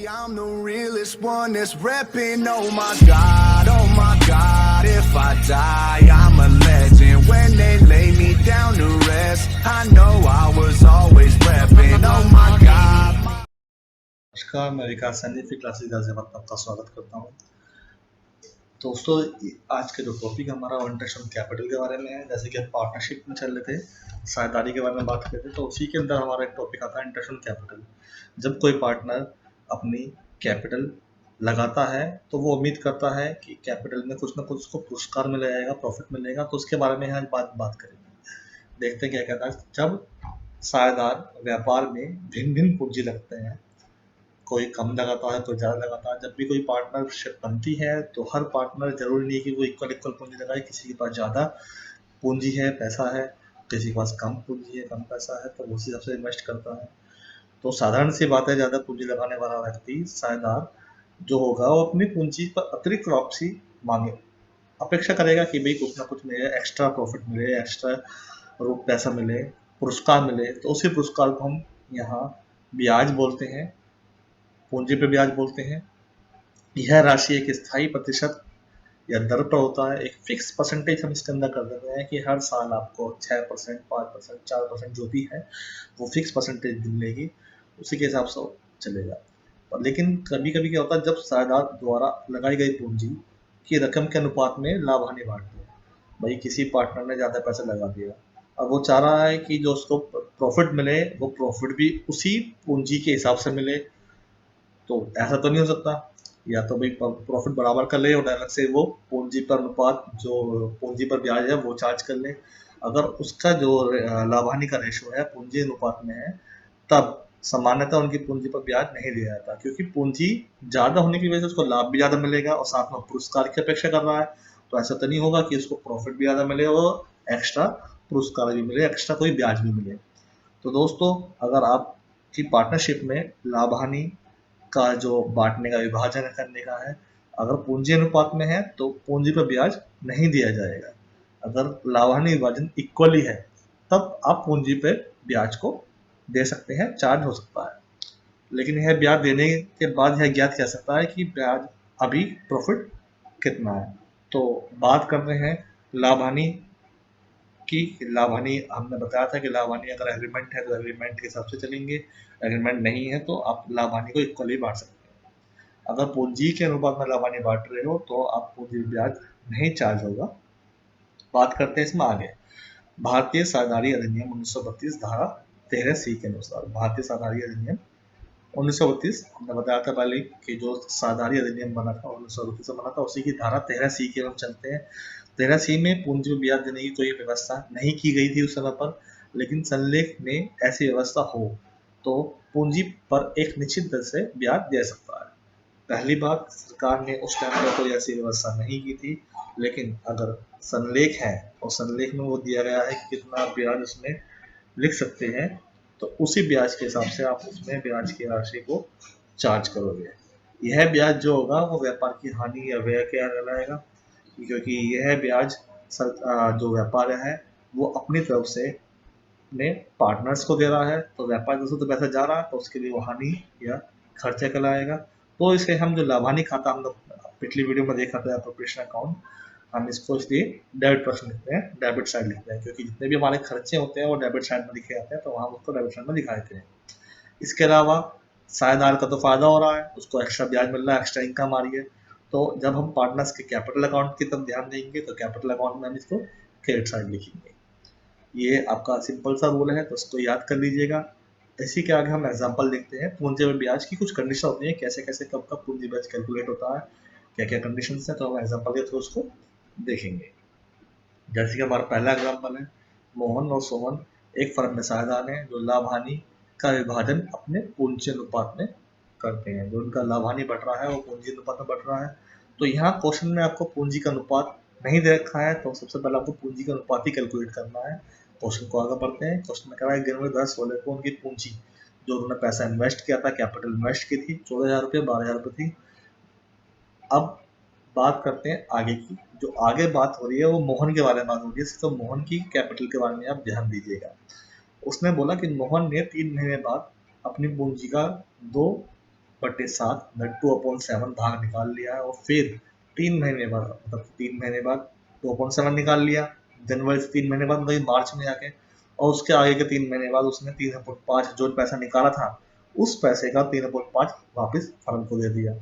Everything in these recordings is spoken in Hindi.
I'm the realest one that's repping. Oh my God, if I die, I'm a legend. When they lay me down to rest, I know I was always repping. Oh my God. नमस्कार, मैं विकास सैनी फिर क्लासेस गाजियाबाद में आपका स्वागत करता हूँ। दोस्तों, आज के जो टॉपिक हमारा वो इंटरेक्शन कैपिटल के बारे में है। जैसे कि हम पार्टनरशिप में चल रहे थे, साझेदारी के बारे में बात करते थे, तो उसी के अंदर हमारा एक टॉपिक आता है इंटरेक्शन कैपिटल। जब कोई पार्टनर अपनी कैपिटल लगाता है तो वो उम्मीद करता है कि कैपिटल में कुछ ना कुछ उसको पुरस्कार मिल जाएगा, प्रॉफिट मिलेगा। तो उसके बारे में आज बात करेंगे। देखते हैं क्या कहता है। जब साझेदार व्यापार में भिन्न भिन्न पूंजी लगते हैं, कोई कम लगाता है, कोई ज़्यादा लगाता है। जब भी कोई पार्टनरशिप बनती है तो हर पार्टनर जरूरी नहीं कि वो इक्वल पूंजी लगाए। किसी के पास ज़्यादा पूंजी है, पैसा है, किसी के पास कम पूंजी है, कम पैसा है, तो उसी हिसाब से इन्वेस्ट करता है। तो साधारण सी बात है, ज़्यादा पूंजी लगाने वाला व्यक्ति साझेदार जो होगा वो अपनी पूंजी पर अतिरिक्त वापसी मांगे, अपेक्षा करेगा कि भाई कुछ ना कुछ मिले, एक्स्ट्रा प्रॉफिट मिले, एक्स्ट्रा पैसा मिले, पुरस्कार मिले। तो उसी पुरस्कार को हम यहाँ ब्याज बोलते हैं, पूंजी पे ब्याज बोलते हैं। यह राशि एक स्थायी प्रतिशत या दर पर होता है। एक फिक्स परसेंटेज हम इसके अंदर कर देते हैं कि हर साल आपको 6%, 5%, 4% जो भी है वो फिक्स परसेंटेज मिलेगी, उसी के हिसाब से चलेगा। और लेकिन कभी कभी क्या होता है, जब साझेदार द्वारा लगाई गई पूंजी की रकम के अनुपात में लाभ हानि बांटते हैं। भाई किसी पार्टनर ने ज़्यादा पैसा लगा दिया, अब वो चाह रहा है कि जो उसको प्रॉफिट मिले वो प्रॉफिट भी उसी पूंजी के हिसाब से मिले। तो ऐसा तो नहीं हो सकता, या तो भाई प्रॉफिट बराबर कर ले और अलग से वो पूंजी पर अनुपात, जो पूंजी पर ब्याज है वो चार्ज कर ले। अगर उसका जो लाभ हानि का रेशो है पूंजी अनुपात में है, तब सामान्यतः उनकी पूंजी पर ब्याज नहीं दिया जाता, क्योंकि पूंजी ज्यादा होने की वजह से उसको लाभ भी ज्यादा मिलेगा और साथ में पुरस्कार की अपेक्षा कर रहा है। तो ऐसा तो नहीं होगा कि उसको प्रॉफिट भी ज्यादा मिले और एक्स्ट्रा पुरस्कार भी मिले, एक्स्ट्रा कोई ब्याज भी मिले। तो दोस्तों, अगर आपकी पार्टनरशिप में लाभ हानि का जो बांटने का, विभाजन करने का है, अगर पूंजी अनुपात में है तो पूंजी पर ब्याज नहीं दिया जाएगा। अगर लाभ हानि विभाजन इक्वली है तब आप पूंजी पे ब्याज को दे सकते हैं, चार्ज हो सकता है। लेकिन यह ब्याज देने के बाद यह ज्ञात कर सकता है कि ब्याज अभी प्रॉफिट कितना है। तो बात कर रहे हैं लाभ हानि की। लाभ हानि हमने बताया था कि लाभ हानि अगर एग्रीमेंट है तो एग्रीमेंट के हिसाब से चलेंगे, एग्रीमेंट नहीं है तो आप लाभ हानि को इक्वली बांट सकते हैं। अगर पूंजी के अनुपात में लाभ हानि बांट रहे हो तो आप पूंजी ब्याज नहीं चार्ज होगा। बात करते हैं इसमें आगे। भारतीय साझेदारी अधिनियम 1932 धारा 13C के अनुसार, भारतीय साझेदारी अधिनियम 1932 हमने बताया था पहले कि जो साझेदारी अधिनियम बना था 1932 में बना था, उसी की धारा 13C के हम चलते हैं। 13C में पूंजी में ब्याज देने की कोई व्यवस्था नहीं की गई थी उस समय पर, लेकिन संलेख में ऐसी व्यवस्था हो तो पूंजी पर एक निश्चित दर से ब्याज दे सकता है। पहली बात, सरकार ने उस टाइम पर कोई ऐसी व्यवस्था नहीं की थी, लेकिन अगर संलेख है और संलेख में वो दिया गया है कि कितना ब्याज उसमें लिख सकते हैं, तो उसी ब्याज के हिसाब से आप उसमें ब्याज की राशि को चार्ज करोगे। यह ब्याज जो होगा वो व्यापार की हानि या व्यय के कहलाएगा, क्योंकि यह ब्याज जो व्यापार है वो अपनी तरफ से अपने पार्टनर्स को दे रहा है, तो व्यापार से तो पैसा जा रहा है, तो उसके लिए वो हानि या खर्चा कहलाएगा। तो इसे हम जो लाभ हानि खाता हम लोग पिछली वीडियो में देखा था अप्रोप्रिएशन अकाउंट, हम इसको इसलिए डेबिट पर्सन लिखते हैं, डेबिट साइड लिखते हैं, क्योंकि जितने भी हमारे खर्चे होते हैं वो डेबिट साइड में लिखे जाते हैं, तो हम उसको डेबिट साइड में दिखा देते हैं। इसके अलावा साझेदार का तो फायदा हो रहा है, उसको एक्स्ट्रा ब्याज मिल रहा है, एक्स्ट्रा इनकम आ रही है। तो जब हम पार्टनर्स के कैपिटल अकाउंट की तरफ ध्यान देंगे तो कैपिटल अकाउंट में हम इसको क्रेडिट साइड लिखेंगे। ये आपका सिंपल सा रूल है, तो उसको याद कर लीजिएगा। इसी के आगे हम एग्जांपल देखते हैं। पूंजी में ब्याज की कुछ कंडीशन होती है, कैसे कैसे कब कब पूंजी ब्याज कैलकुलेट होता है, क्या क्या कंडीशन है, तो हम एग्जांपल के थ्रू उसको देखेंगे। जैसे कि हमारा पहला एग्जांपल है, मोहन और सोहन एक फर्म में साझेदार हैं जो लाभ हानि का विभाजन अपने पूंजी अनुपात में करते हैं। जो उनका लाभ हानि बढ़ रहा है वो पूंजी अनुपात में बढ़ रहा है। तो यहाँ क्वेश्चन में आपको पूंजी का अनुपात नहीं दे रखा है, तो सबसे पहले आपको पूंजी का अनुपात ही कैलकुलेट करना है। क्वेश्चन को आगे बढ़ते हैं। क्वेश्चन में कह रहा है गिरवी 10 सोलह को उनकी पूंजी, जो उन्होंने पैसा इन्वेस्ट किया था, कैपिटल इन्वेस्ट की थी, 14,000 रुपये 12,000 रुपये थी। अब बात करते हैं आगे की। जो आगे बात हो रही है वो मोहन के बारे में बात हो रही है, तो मोहन की कैपिटल के बारे में आप ध्यान दीजिएगा। उसने बोला कि मोहन ने 3 महीने बाद अपनी पूंजी का 2 2/7 2/7 भाग निकाल लिया है, और फिर 3 महीने बाद, मतलब 3 महीने बाद 2/7 निकाल लिया, जनवरी से 3 महीने बाद, मतलब मार्च में जाके, और उसके आगे के 3 महीने बाद उसने 3/5 जो पैसा निकाला था, उस पैसे का 3/5 वापस फर्म को दे दिया।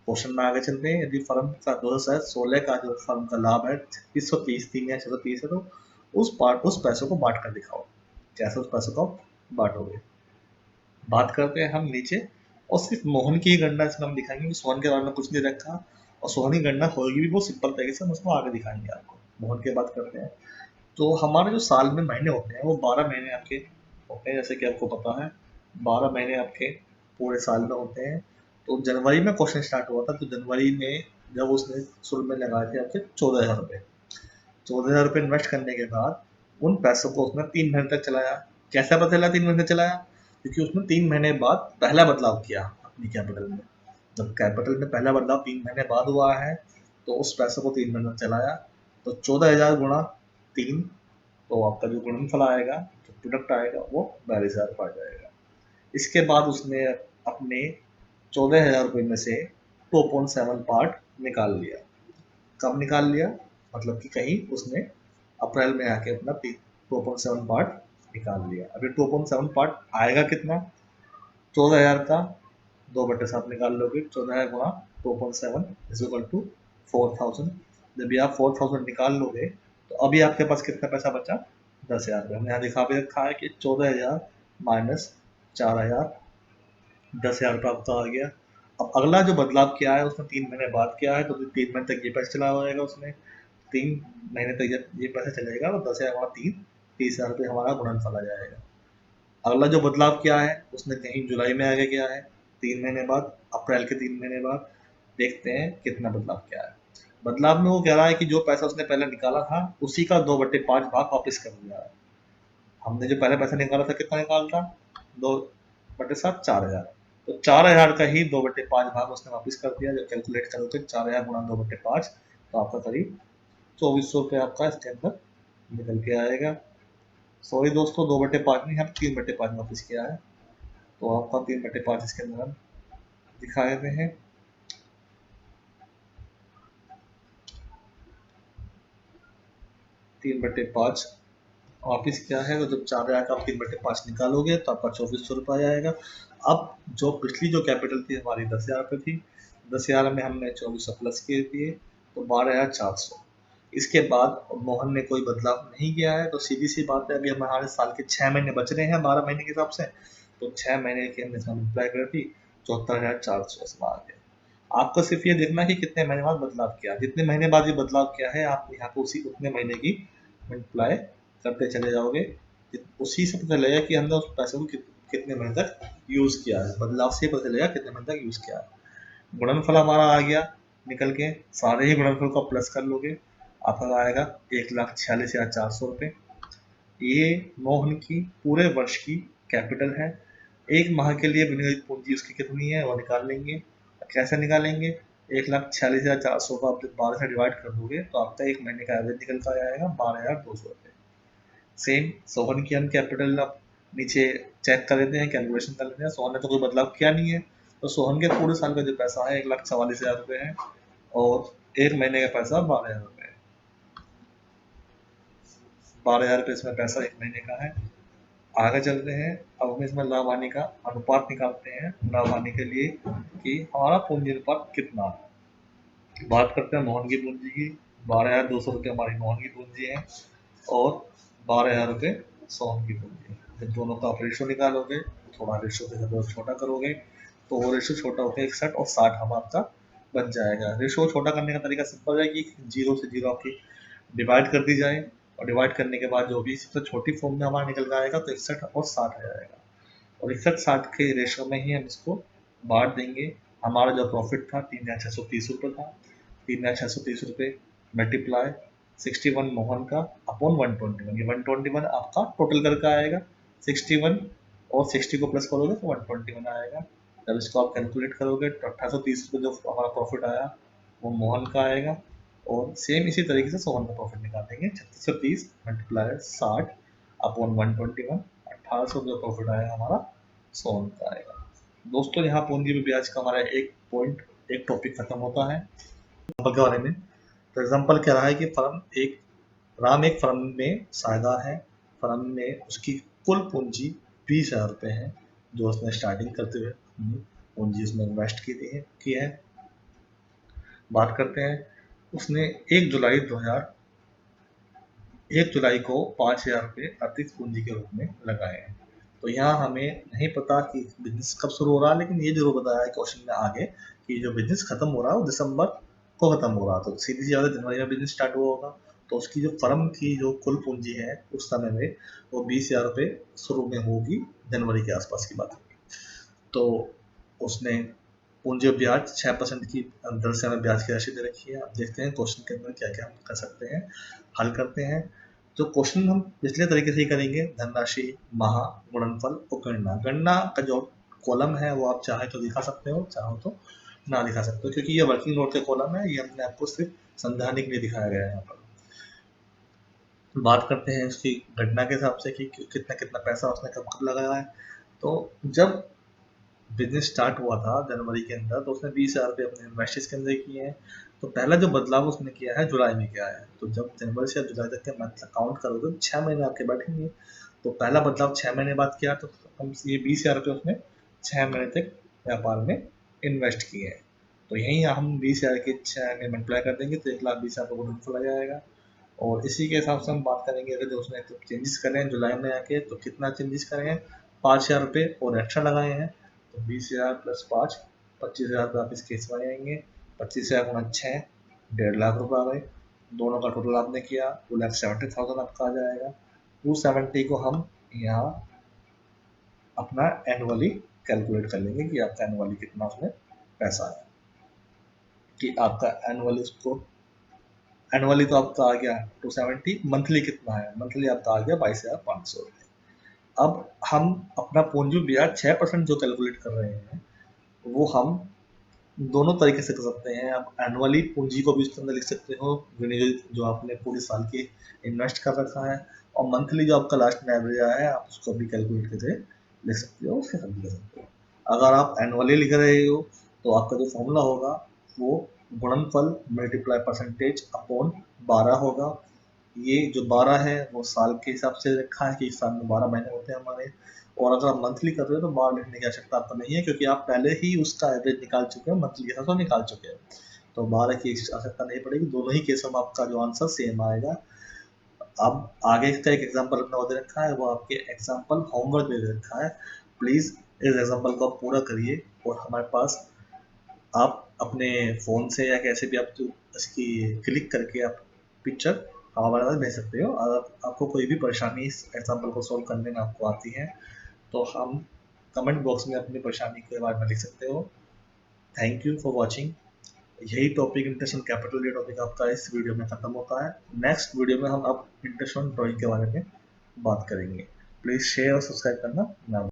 क्वेश्चन में आगे चलते हैं। यदि फर्म का 2016 का जो फर्म का लाभ है 3630 3 या 630 है, तो उस पैसों को बांट कर दिखाओ। कैसे उस पैसों को बांटोगे? बात करते हैं हम नीचे, और सिर्फ मोहन की ही गणना इसमें हम दिखाएंगे कि सोहन के बारे में कुछ नहीं रखा, और सोहन की गणना होगी भी बहुत सिंपल तरीके से, हम उसको आगे दिखाएंगे आपको। मोहन की बात करते हैं तो हमारे जो साल में महीने होते हैं वो 12 महीने आपके होते हैं, जैसे कि आपको पता है 12 महीने आपके पूरे साल में होते हैं। तो जनवरी में क्वेश्चन स्टार्ट हुआ था, तो जनवरी में जब उसने शुरू में लगाए थे आपके 14,000 रुपये, 14,000 रुपये इन्वेस्ट करने के बाद उन पैसों को उसने 3 महीने तक चलाया। कैसा पता चला 3 महीने चलाया? क्योंकि उसने 3 महीने बाद पहला बदलाव किया अपनी कैपिटल में। जब कैपिटल में पहला बदलाव 3 महीने बाद हुआ है, तो उस पैसे को 3 महीने तक चलाया, तो 14,000 गुणा 3, तो आपका जो गुणनफल आएगा, जो प्रोडक्ट आएगा, वो 42,000 आ जाएगा। इसके बाद उसने अपने 14,000 रुपये में से 2.7 पार्ट निकाल लिया। कब निकाल लिया? मतलब कि कहीं उसने अप्रैल में आके अपना 2.7 पार्ट निकाल लिया। अभी 2.7 पार्ट आएगा कितना? 14,000 का 2/7 निकाल लोगे, 14,000 गुणा 2.7 इज इक्वल टू 4,000। जब आप 4,000 निकाल लोगे, तो अभी आपके पास कितना पैसा बचा? 10,000 रुपये। हमने यहाँ दिखा भी रखा है कि 14,000 माइनस 4,000, 10,000 रुपये आपका आ गया। अब अगला जो बदलाव किया है उसने 3 महीने बाद किया है, तो 3 महीने तक ये पैसा चला जाएगा उसने, 3 महीने तक जब ये पैसा चलेगा, तो 10,000 गुणा 3, 30,000 रुपये हमारा गुणनफल आ जाएगा। अगला जो बदलाव किया है उसने कहीं जुलाई में आगे किया है, 3 महीने बाद, अप्रैल के 3 महीने बाद। देखते हैं कितना बदलाव किया है। बदलाव में वो कह रहा है कि जो पैसा उसने पहले निकाला था उसी का 2/5 भाग वापस कर दिया है। हमने जो पहले पैसा निकाला था कितना निकाला था? 2/7 4,000, तो 4,000 का ही 2/5 भाग उसने वापस कर दिया। जब कैलकुलेट करोगे 4,000 गुणा 2/5, तो आपका करीब 2,400 रुपये आपका इसके अंदर निकल के आएगा। सॉरी दोस्तों, 2/5 नहीं, हम 3/5 वापस किया है, तो आपका 3/5 इसके अंदर हम दिखाए हुए हैं। 3/5 वापिस क्या है, तो जब 4,000 का आप 3/5 निकालोगे तो आपका 2,400 रुपये आएगा। अब जो पिछली जो कैपिटल थी हमारी 10,000 रुपये थी, 10,000 में हमने 2,400 प्लस के दिए, तो 12,400। इसके बाद मोहन ने कोई बदलाव नहीं किया है, तो सीधी सी बात है, अभी हमारे साल के 6 महीने बच रहे हैं 12 महीने के हिसाब से, तो 6 महीने की हमने मल्टीप्लाई कर दी, 74,400 इसमें आ गया। आपको सिर्फ ये देखना है कि कितने महीने बाद बदलाव किया, जितने महीने बाद ये बदलाव किया है आप यहाँ पे उसी उतने महीने की मल्टीप्लाई करते चले जाओगे, उसी से पता चलेगा कि हमने उस पैसे को कितने महीने तक यूज किया है। बदलाव से पता चलेगा कितने महीने तक यूज किया है। गुणनफल हमारा आ गया निकल के, सारे ही गुणनफल को प्लस कर लोगे, आपका आएगा 1,46,400 रुपये। ये मोहन की पूरे वर्ष की कैपिटल है। एक माह के लिए विनियोजित पूंजी उसकी कितनी है वो निकाल लेंगे। कैसे निकालेंगे? 1,46,400 को आप जब 12 से डिवाइड कर दोगे, तो आपका एक महीने का एवरेज निकल कर आएगा 12,200 रुपये। सेम सोहन की हम कैपिटल अब नीचे चेक कर लेते हैं, कैलकुलेशन कर लेते हैं। सोहन ने तो कोई बदलाव किया नहीं है, तो सोहन के पूरे साल का जो पैसा है 1,44,000 रुपये है, और एक महीने का पैसा 12,000 रुपये है। 12,000 रुपये इसमें पैसा एक महीने का है। आगे चलते हैं, अब हम इसमें लाभ हानि का अनुपात निकालते हैं लाभ हानि के लिए कि हमारा पूंजी अनुपात कितना है। बात करते हैं मोहन की पूंजी की। 12,200 रुपये हमारी मोहन की पूंजी है, और 12,000 रुपये सोहन की पूंजी है। जब दोनों का आप रेशो निकालोगे, थोड़ा रेशो को छोटा करोगे, तो वो रेशो छोटा होकर 61 और 60 हम आपका बच जाएगा। रेशो छोटा करने का तरीका सिंपल है कि 0 से 0 आपकी डिवाइड कर दी जाए, और डिवाइड करने के बाद जो भी सबसे छोटी फॉर्म में हमारा निकल आएगा, तो 61 और 60 आ जाएगा, और 61-60 के रेशो में ही हम इसको बांट देंगे। हमारा जो प्रॉफिट था 3,630 रुपये था, 3,630 रुपये मल्टीप्लाई 61 मोहन का अपॉन 121, ये 121 आपका टोटल करके आएगा। 61 और 60 को प्लस करोगे तो 121 आएगा। जब इसको आप कैलकुलेट करोगे तो 1,830 रुपये जो हमारा प्रॉफिट आया वो मोहन का आएगा, और सेम इसी तरीके से सोहन का प्रॉफिट निकाल देंगे। 3630 मल्टीप्लाई 60 अपॉन 121, 1,800 जो प्रॉफिट आया हमारा सोहन का आएगा। दोस्तों यहाँ पूंजी पे ब्याज का हमारा एक टॉपिक खत्म होता है एग्जाम्पल के बारे में। तो एग्जाम्पल कह रहा है कि राम एक फर्म में साझेदार है। फर्म में उसकी कुल पूंजी 20,000 रुपये है, जो उसने स्टार्टिंग करते हुए पूंजी उसमें इन्वेस्ट की है। बात करते हैं, उसने 1 जुलाई को 5,000 रुपये अतिरिक्त पूंजी के रूप में लगाए हैं। तो यहाँ हमें नहीं पता कि बिजनेस कब शुरू हो रहा है, लेकिन ये जरूर बताया है क्वेश्चन में आगे कि जो बिजनेस खत्म हो रहा है वो दिसंबर को खत्म हो रहा है। तो सीधी सी बात है, जनवरी में बिजनेस स्टार्ट हुआ होगा। तो उसकी जो फर्म की जो कुल पूंजी है उस समय में वो 20,000 रुपये शुरू में होगी, जनवरी के आसपास की बात होगी। तो उसने पूंजी ब्याज 6% की दर से हमें ब्याज की राशि दे रखी है। अब देखते हैं क्वेश्चन के अंदर क्या क्या हम कर सकते हैं, हल करते हैं। तो क्वेश्चन हम पिछले तरीके से ही करेंगे, धनराशि, माह, गुणनफल और गणना। गणना का जो कॉलम है वो आप चाहे तो दिखा सकते हो, चाहो तो ना दिखा सकते हो, क्योंकि ये वर्किंग नोट के कॉलम है, ये हमने आपको सिर्फ समझाने के लिए दिखाया गया है यहाँ पर। बात करते हैं इसकी घटना के हिसाब से कि कितना कितना पैसा उसने कब कब लगाया है। तो जब बिजनेस स्टार्ट हुआ था जनवरी के अंदर, तो उसने 20,000 रुपये अपने इन्वेस्टर्स के अंदर किए हैं। तो पहला जो बदलाव उसने किया है जुलाई में किया है। तो जब जनवरी से जुलाई तक के मंथ काउंट करोगे तो 6 महीने आपके बैठेंगे। तो पहला बदलाव 6 महीने बाद किया, तो हम ये 20,000 रुपये उसने 6 महीने तक व्यापार में इन्वेस्ट किए हैं। तो यहीं हम 20,000 के 6 में मल्टीप्लाई कर देंगे तो 1,20,000 रुपये गुणनफल आ जाएगा। और इसी के हिसाब से हम बात करेंगे, अगर जो उसने चेंजेस करे हैं जुलाई में आके, तो कितना चेंजेस करे हैं, 5,000 रुपये और एक्स्ट्रा लगाए हैं। तो 20,000 प्लस 5, 25,000 रुपये आप इस केस में आएंगे। 25,000 गुणा 6, 1.5 लाख रुपये आ गए। दोनों का टोटल आपने किया 2,70,000 आपका आ जाएगा। 270 को हम यहाँ अपना एनुअली कैलकुलेट कर लेंगे कि आपका एनुअली कितना उसमें पैसा आया, कि आपका एनुअली तो आपका आ गया 270, मंथली कितना है, मंथली आपका आ गया 22,500 रुपये। अब हम अपना पूंजी ब्याज 6% जो कैलकुलेट कर रहे हैं वो हम दोनों तरीके से कर सकते हैं। आप एनुअली पूंजी को भी उसके अंदर लिख सकते हो, जो आपने पूरे साल की इन्वेस्ट कर रखा है, और मंथली जो आपका लास्ट में एवरेज आया है आप उसको भी कैलकुलेट करके लिख सकते हो, उसके साथ भी कर सकते हो। अगर आप एनुअली लिख रहे हो तो आपका जो फॉर्मूला होगा वो गुणनफल मल्टीप्लाई परसेंटेज अपॉन 12 होगा। ये जो 12 है वो साल के हिसाब से रखा है कि इस साल में 12 महीने होते हैं हमारे। और अगर आप मंथली कर रहे हो तो 12 लिखने की आवश्यकता आपको नहीं है, क्योंकि आप पहले ही उसका एवरेज निकाल चुके हो, मंथली के हिसाब से निकाल चुके हो। तो 12 की आवश्यकता नहीं पड़ेगी, दोनों ही केसों में आपका जो आंसर सेम आएगा। अब आगे का एक एग्जाम्पल अपना दे रखा है, वो आपके एग्जाम्पल होमवर्क में दे रखा है। प्लीज़ इस एग्जाम्पल को आप पूरा करिए, और हमारे पास आप अपने फ़ोन से या कैसे भी आप इसकी क्लिक करके आप पिक्चर हमारे पास भेज सकते हो। अगर आपको कोई भी परेशानी इस एग्जाम्पल को सोल्व करने में आपको आती है तो हम कमेंट बॉक्स में अपनी परेशानी के बारे में लिख सकते हो। Thank you for watching. यही टॉपिक इंटरेस्ट कैपिटल ये टॉपिक आपका इस वीडियो में ख़त्म होता है। नेक्स्ट वीडियो में हम अब इंटरेस्ट ड्राइंग के बारे में बात करेंगे। प्लीज़ शेयर और सब्सक्राइब करना ना